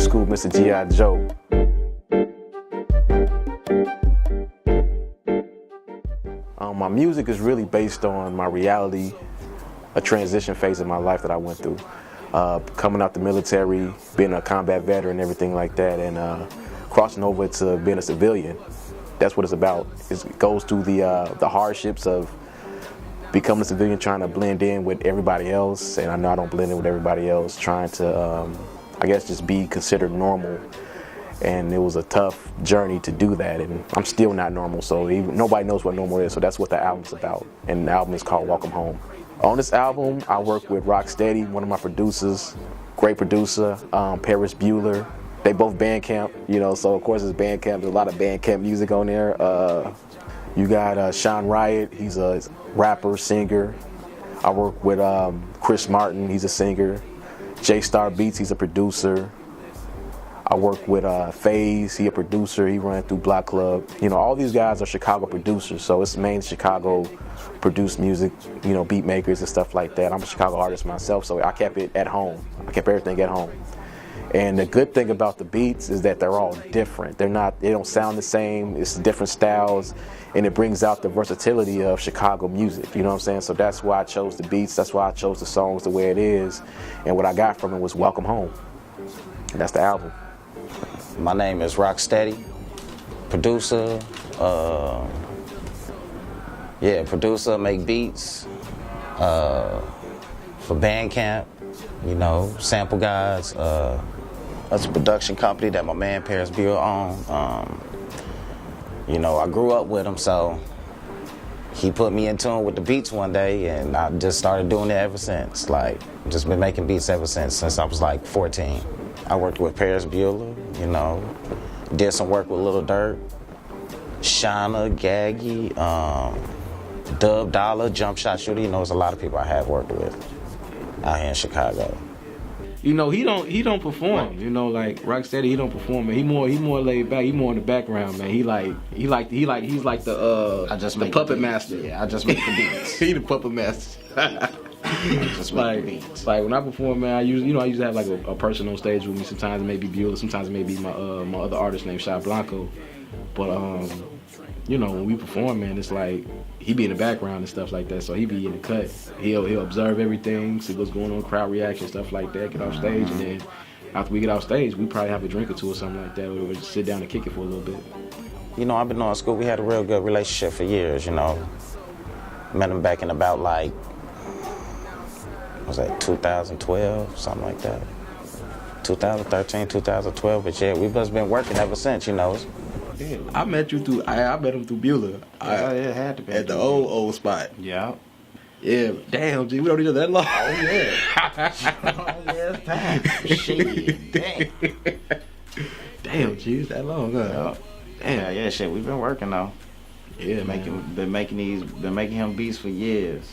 SQoot, Mr. G.I. Joe. My music is really based on my reality, a transition phase of my life that I went through. Coming out the military, being a combat veteran, everything like that, and crossing over to being a civilian. That's what it's about. It goes through the hardships of becoming a civilian, trying to blend in with everybody else, and I know I don't blend in with everybody else, trying to, I guess, just be considered normal. And it was a tough journey to do that, and I'm still not normal, so nobody knows what normal is, so that's what the album's about, and the album is called Welcome Home. On this album, I work with Rocksteady, one of my producers, great producer, Paris Bueller. They both Bandcamp, so of course it's Bandcamp, there's a lot of Bandcamp music on there. You got Sean Riot, he's a rapper, singer. I work with Chris Martin, he's a singer. J Star Beats, he's a producer. I work with FaZe, he a producer, he ran through Block Club. All these guys are Chicago producers, so it's mainly Chicago produced music, beat makers and stuff like that. I'm a Chicago artist myself, so I kept it at home. I kept everything at home. And the good thing about the beats is that they're all different. They don't sound the same, it's different styles, and it brings out the versatility of Chicago music, you know what I'm saying? So that's why I chose the beats, that's why I chose the songs the way it is, and what I got from it was Welcome Home. And that's the album. My name is Rocksteady, producer, producer, make beats for Bandcamp, sample guys. That's a production company that my man Paris Bueller owned. I grew up with him, so he put me in tune with the beats one day, and I just started doing it ever since. Just been making beats ever since I was 14. I worked with Paris Bueller, did some work with Lil Durk, Shauna, Gaggy, Dub Dollar, Jump Shot Shooter. There's a lot of people I have worked with out here in Chicago. He don't perform. Like Rocksteady, he don't perform. Man. He more laid back. He more in the background, man. He's like the puppet master. Yeah, I just make the beats. He the puppet master. Just make the beats. Like when I perform, man, I usually have like a person on stage with me. Sometimes it may be Bueller, sometimes it may be my other artist named Shy Blanco. But when we perform, man, it's like he be in the background and stuff like that. So he be in the cut. He'll observe everything, see what's going on, crowd reaction, stuff like that. Get off stage, and then after we get off stage, we probably have a drink or two or something like that, or we just sit down and kick it for a little bit. I've been on SQoot. We had a real good relationship for years. Met him back in about was that 2012, something like that. 2013, 2012. But yeah, we've just been working ever since. Yeah, I met him through Bueller. It had to be at the old spot. Yeah. Yeah, damn, G, we don't need that long. Oh yeah. It's time. Shit, damn. Damn, G, it's that long, huh? Damn. Yeah, shit, we've been working though. Yeah, been making him beats for years.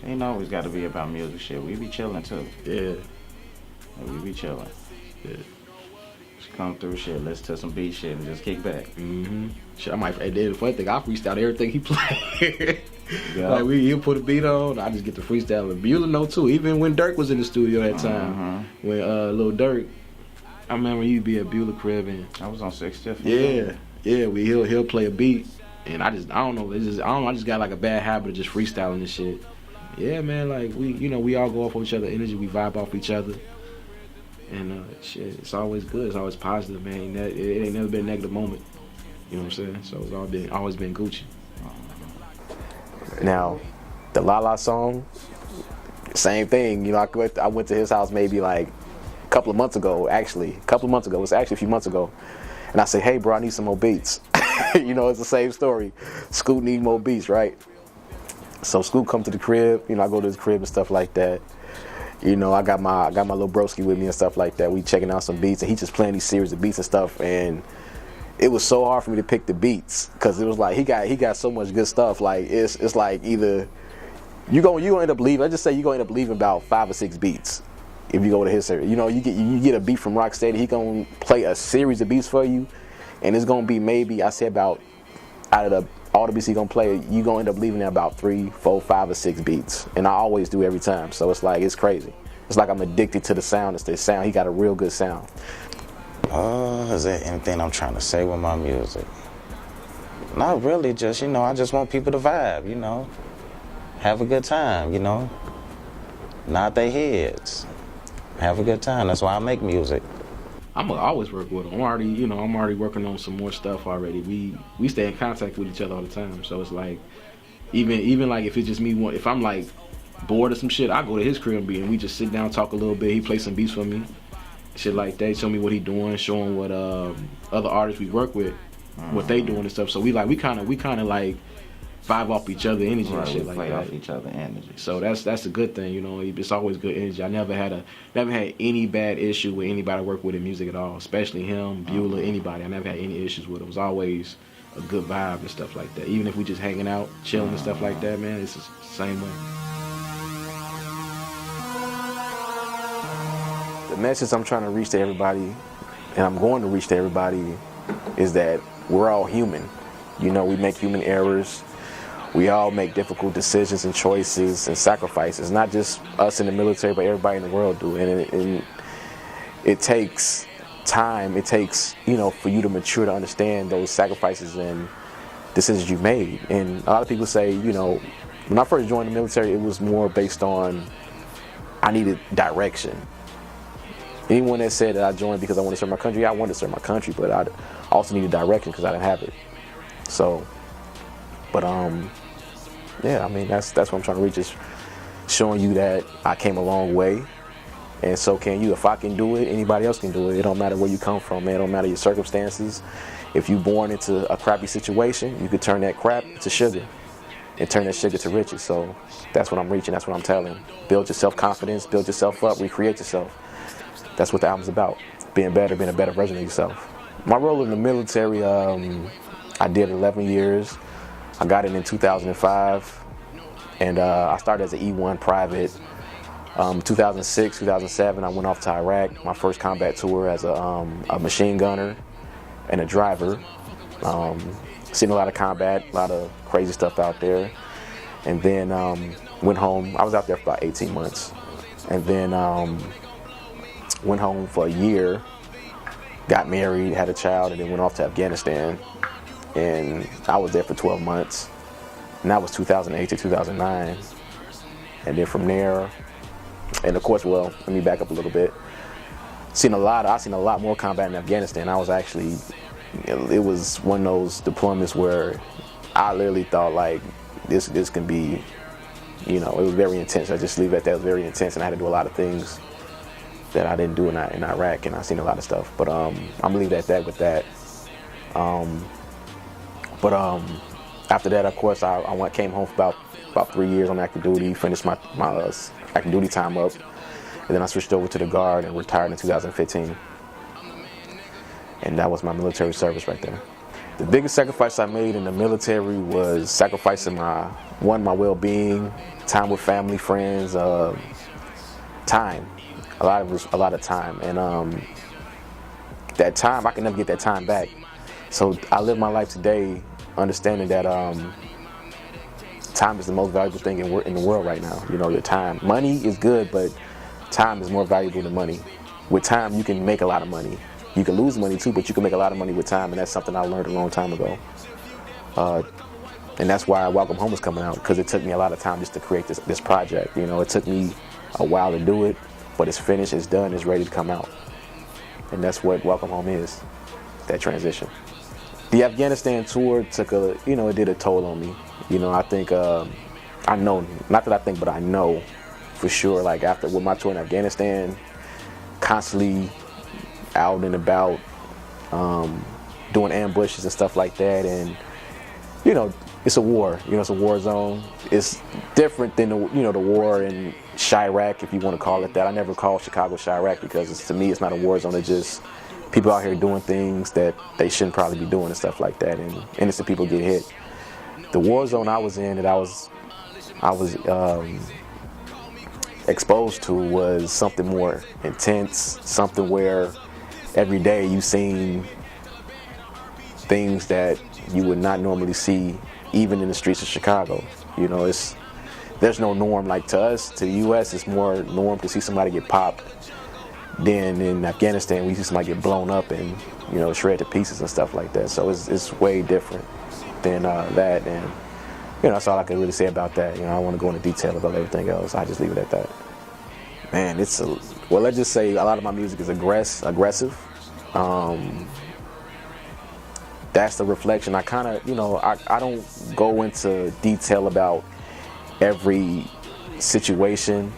Ain't always got to be about music shit. We be chilling too. Yeah. We be chilling. Yeah. Just come through shit, listen to some beat shit, and just kick back. Mm-hmm. Shit, the funny thing, I freestyle everything he play. Yeah. Like he'll put a beat on, I just get the freestyle. And Bueller know too. Even when Durk was in the studio that time, when Lil Durk, I remember he'd be at Bueller crib and I was on 60th. Yeah. He'll play a beat, and I don't know. I just got like a bad habit of just freestyling this shit. Yeah, man, like we all go off of each other's energy, we vibe off each other, and shit, it's always good, it's always positive, man. It ain't never been a negative moment, you know what I'm saying? So it's always been Gucci. Now, the La La song, same thing. I went to his house maybe like a couple of months ago. It was actually a few months ago, and I said, "Hey, bro, I need some more beats." It's the same story. SQoot need more beats, right? So SQoot come to the crib, I go to his crib and stuff like that. I got my little broski with me and stuff like that. We checking out some beats, and he just playing these series of beats and stuff. And it was so hard for me to pick the beats because it was like he got so much good stuff. Like it's like either you gonna end up leaving. I just say you gonna end up leaving about 5 or 6 beats if you go to his series. You get a beat from Rocksteady, he gonna play a series of beats for you, and it's gonna be maybe I say about out of all the beats he gonna play, you gonna end up leaving there about 3, 4, 5, or 6 beats, and I always do every time. So it's crazy. It's like I'm addicted to the sound. It's the sound. He got a real good sound. Is there anything I'm trying to say with my music? Not really, just, I just want people to vibe, have a good time, nod their heads, have a good time. That's why I make music. I'm gonna always work with them. I'm already working on some more stuff already. We stay in contact with each other all the time, so it's like, even like if it's just me, if I'm like bored of some shit, I go to his crib and we just sit down, talk a little bit. He plays some beats for me, shit like that. Show me what he doing, show him what other artists we work with, what they doing and stuff. So we kind of like vibe off each other energy and shit like play that. Off each other energy. So that's a good thing, It's always good energy. I never had any bad issue with anybody I work with in music at all, especially him, Beulah, anybody. I never had any issues with it. It was always a good vibe and stuff like that. Even if we just hanging out, chilling and stuff like that, man, it's the same way. The message I'm trying to reach to everybody, and I'm going to reach to everybody, is that we're all human. We make human errors. We all make difficult decisions and choices and sacrifices. Not just us in the military, but everybody in the world do. And it takes time. It takes, for you to mature to understand those sacrifices and decisions you made. And a lot of people say, when I first joined the military, it was more based on I needed direction. Anyone that said that I joined because I wanted to serve my country, I wanted to serve my country, but I also needed direction because I didn't have it. So, but yeah, that's what I'm trying to reach, is showing you that I came a long way, and so can you. If I can do it, anybody else can do it. It don't matter where you come from, man. It don't matter your circumstances. If you're born into a crappy situation, you could turn that crap to sugar and turn that sugar to riches. So that's what I'm reaching. That's what I'm telling. Build your self-confidence, build yourself up, recreate yourself. That's what the album's about. Being a better version of yourself. My role in the military, I did 11 years. I got it in 2005, and I started as an E1 private. 2006, 2007, I went off to Iraq, my first combat tour as a machine gunner and a driver. Seen a lot of combat, a lot of crazy stuff out there. And then went home. I was out there for about 18 months. And then went home for a year, got married, had a child, and then went off to Afghanistan. And I was there for 12 months. And that was 2008 to 2009. And then from there, and of course, well, let me back up a little bit. I seen a lot more combat in Afghanistan. I was actually, it was one of those deployments where I literally thought like, this can be, it was very intense. I just leave it at that. It was very intense, and I had to do a lot of things that I didn't do in Iraq, and I seen a lot of stuff. But I'm gonna leave it at that with that. But after that, of course, I came home for about 3 years on active duty, finished my active duty time up, and then I switched over to the Guard and retired in 2015. And that was my military service right there. The biggest sacrifice I made in the military was sacrificing my well-being, time with family, friends, time. A lot of time, and that time, I can never get that time back. So I live my life today understanding that time is the most valuable thing in the world right now. Your time. Money is good, but time is more valuable than money. With time, you can make a lot of money. You can lose money too, but you can make a lot of money with time, and that's something I learned a long time ago. And that's why Welcome Home is coming out, because it took me a lot of time just to create this project. It took me a while to do it, but it's finished, it's done, it's ready to come out. And that's what Welcome Home is, that transition. The Afghanistan tour it did a toll on me. I think, I know, not that I think, but I know for sure, like with my tour in Afghanistan, constantly out and about, doing ambushes and stuff like that, and it's a war. It's a war zone. It's different than the war in Chirac, if you want to call it that. I never call Chicago Chirac because to me it's not a war zone. It's just people out here doing things that they shouldn't probably be doing and stuff like that, and innocent people get hit. The war zone I was in, that I was exposed to, was something more intense, something where every day you seen things that you would not normally see, even in the streets of Chicago. There's no norm. Like to us, to the U.S., it's more norm to see somebody get popped then in Afghanistan, we just might get blown up and, you know, shred to pieces and stuff like that. So it's way different than that. And, you know, that's all I can really say about that. You know, I don't want to go into detail about everything else. I just leave it at that. Man, well, let's just say a lot of my music is aggressive. That's the reflection. I kind of, you know, I don't go into detail about every situation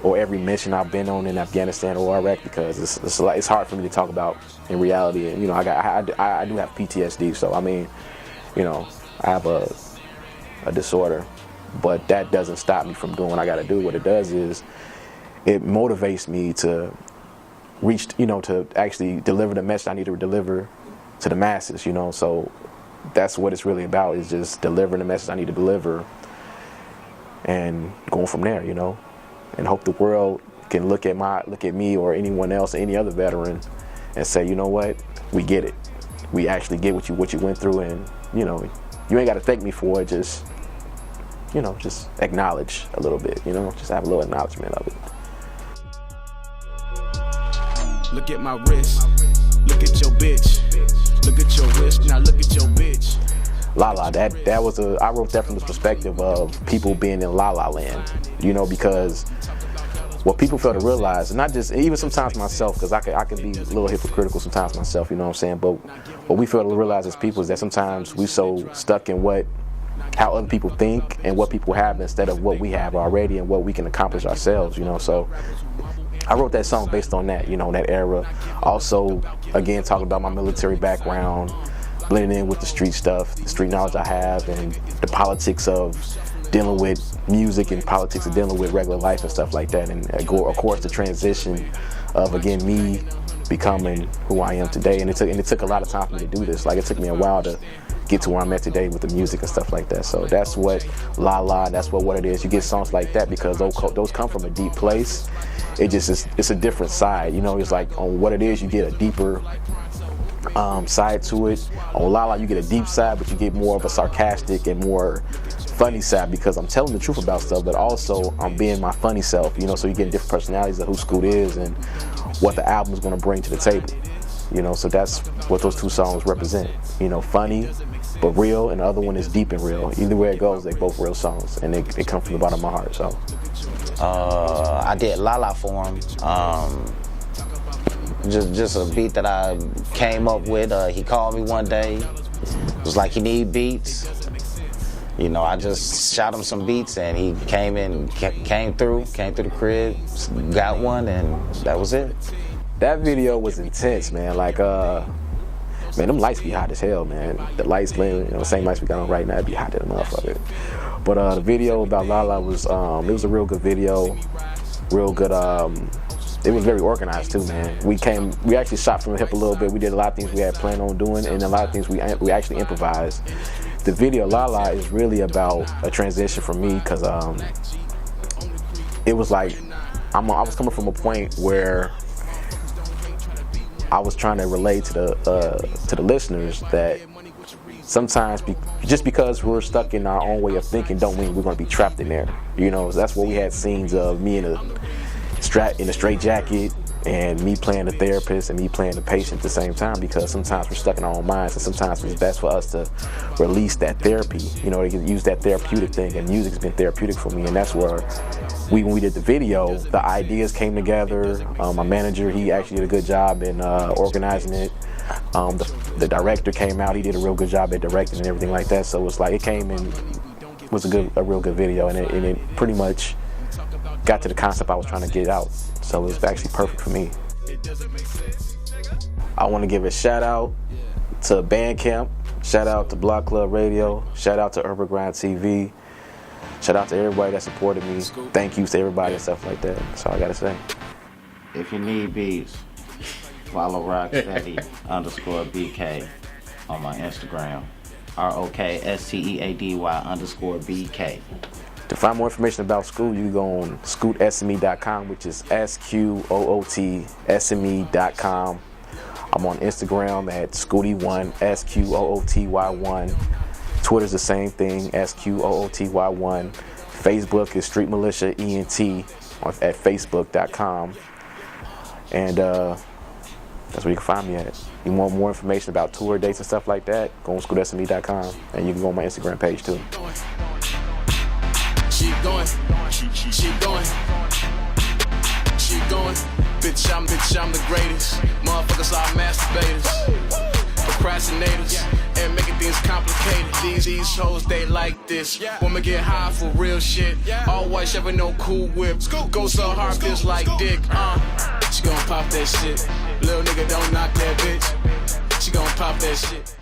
or every mission I've been on in Afghanistan or Iraq because it's hard for me to talk about in reality. And, you know, I do have PTSD, so I mean, you know, I have a disorder, but that doesn't stop me from doing what I got to do. What it does is it motivates me to reach, you know, to actually deliver the message I need to deliver to the masses, you know. So that's what it's really about, is just delivering the message I need to deliver and going from there, you know, and hope the world can look at me or anyone else, any other veteran, and say, you know what, we get it. We actually get what you went through, and, you know, you ain't got to thank me for it. Just, you know, just acknowledge a little bit, you know, just have a little acknowledgement of it. Look at my wrist, look at your bitch, look at your wrist, now look at your bitch. La La, that was I wrote that from the perspective of people being in La La land, you know, because what people fail to realize, and not just, even sometimes myself, because I could be a little hypocritical sometimes myself, you know what I'm saying, but what we fail to realize as people is that sometimes we so stuck in how other people think and what people have instead of what we have already and what we can accomplish ourselves, you know. So I wrote that song based on that, you know, that era. Also, again, talking about my military background, blending in with the street stuff, the street knowledge I have, and the politics of dealing with music and politics of dealing with regular life and stuff like that. And of course, the transition of, again, me becoming who I am today. And it took a lot of time for me to do this. Like, it took me a while to get to where I'm at today with the music and stuff like that. So that's what La La, that's what it is. You get songs like that because those come from a deep place. It just is, it's a different side, you know. It's like on what it is, you get a deeper side to it. On La La, you get a deep side, but you get more of a sarcastic and more funny side because I'm telling the truth about stuff, but also I'm being my funny self, you know. So you get different personalities of who SQoot is and what the album is going to bring to the table, you know. So that's what those two songs represent, you know, funny but real, and the other one is deep and real. Either way it goes, they both real songs, and they come from the bottom of my heart. So I did La La for him. Just a beat that I came up with. He called me one day. It was like, he need beats. You know, I just shot him some beats, and he came through the crib, got one, and that was it. That video was intense, man. Like, man, them lights be hot as hell, man. The lights, man, you know, the same lights we got on right now, it'd be hot to the motherfucker. But the video about La La was, it was a real good video, real good. It was very organized too, man. We actually shot from the hip a little bit. We did a lot of things we had planned on doing, and a lot of things we actually improvised. The video La La is really about a transition for me, because it was like I was coming from a point where I was trying to relate to the listeners that sometimes just because we're stuck in our own way of thinking don't mean we're going to be trapped in there. You know, that's what we had scenes of, me in a straight jacket and me playing the therapist and me playing the patient at the same time, because sometimes we're stuck in our own minds, and sometimes it's best for us to release that therapy, you know, to use that therapeutic thing, and music's been therapeutic for me. And that's where when we did the video, the ideas came together. My manager, he actually did a good job in organizing it. The director came out, he did a real good job at directing and everything like that. So it's like, it came in, was a real good video, and it pretty much got to the concept I was trying to get out. So it was actually perfect for me. I want to give a shout out to Bandcamp, shout out to Block Club Radio, shout out to Urban Grind TV, shout out to everybody that supported me. Thank you to everybody and stuff like that. That's all I gotta say. If you need beats, follow Rocksteady _BK on my Instagram. ROKSTEADY_BK. To find more information about SQoot, you can go on SQootsme.com, which is SQootsme.com. I'm on Instagram at Scooty1, SQOOTY1. Twitter's the same thing, SQOOTY1. Facebook is Street Militia ENT at Facebook.com. And that's where you can find me at. You want more information about tour dates and stuff like that, go on SQootSME.com, and you can go on my Instagram page too. She going, she going, she going. Bitch, I'm the greatest. Motherfuckers are masturbators, procrastinators, and making things complicated. These hoes, they like this. Woman get high for real shit. All white, shoving no cool whip. Go so hard, feels like dick. She gon' pop that shit. Little nigga, don't knock that bitch. She gon' pop that shit.